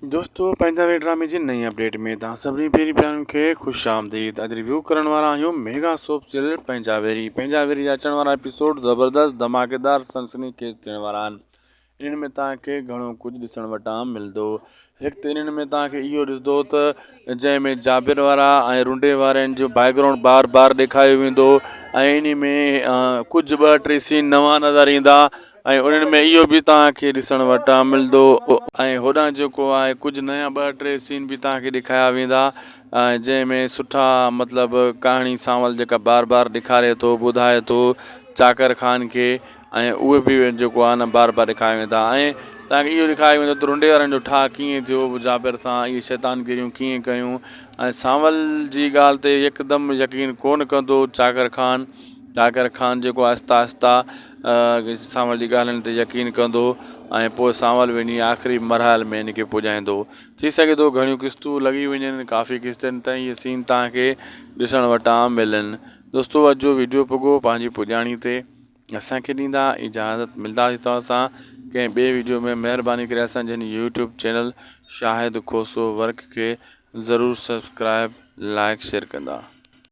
दोस्तों पंहिंजा वे ड्रामे जी नई अपडेट में तव्हां सभिनी पहिरीं प्यारनि खे ख़ुशि आमदीद। अॼु रिव्यू करण वारा आहियूं मेगा सोप सीरियल पंहिंजावेरी जा अचण वारा एपिसोड ज़बरदस्त धमाकेदार सनसनीखेज़ थियण वारा आहिनि। इन्हनि में तव्हांखे घणो कुझु ॾिसण वटां मिलंदो। हिकु त इन्हनि में तव्हांखे इहो ॾिसंदो त जंहिंमें जाबिर वारा ऐं रुंडे वारनि जो बैकग्राउंड बार बार ॾेखारियो वेंदो ऐं इन में कुझु ॿ टे सीन नवां नज़र ईंदा ऐं उन्हनि में इहो बि तव्हांखे ॾिसण वटां मिलंदो ऐं होॾां जेको आहे कुझु नया ॿ टे सीन बि तव्हांखे ॾेखारिया वेंदा जंहिंमें सुठा मतिलबु कहाणी सांवल जेका बार बार ॾेखारे थो ॿुधाए थो चाकर खान खे ऐं उहे बि जेको आहे न बार बार ॾेखारे वेंदा ऐं तव्हांखे इहो ॾेखारियो वेंदो त रुंडे वारनि जो ठाह कीअं थियो जाबिर सां इहे शैतानगिरियूं कीअं कयूं ऐं सांवल जी ॻाल्हि ते यकदमि यकीन कोन कंदो चाकर खान जेको आहिस्ता आहिस्ता सांवल जी ॻाल्हियुनि ते यकीन कंदो ऐं पोइ सांवल वञी आख़िरी मरहल में हिन खे पुॼाईंदो। थी सघे थो घणियूं क़िस्तूं लॻी वञनि काफ़ी क़िस्तनि ताईं इहे सीन तव्हांखे ॾिसण वटां मिलनि। दोस्तों अॼु जो वीडियो पुॻो पंहिंजी पुॼाणी ते असांखे ॾींदा इजाज़त। मिलंदासीं तव्हां सां कंहिं ॿिए वीडियो में। महिरबानी करे असांजे हिन यूट्यूब चैनल शाहिद खोसो वर्क खे ज़रूरु सब्सक्राइब लाइक शेयर कंदा।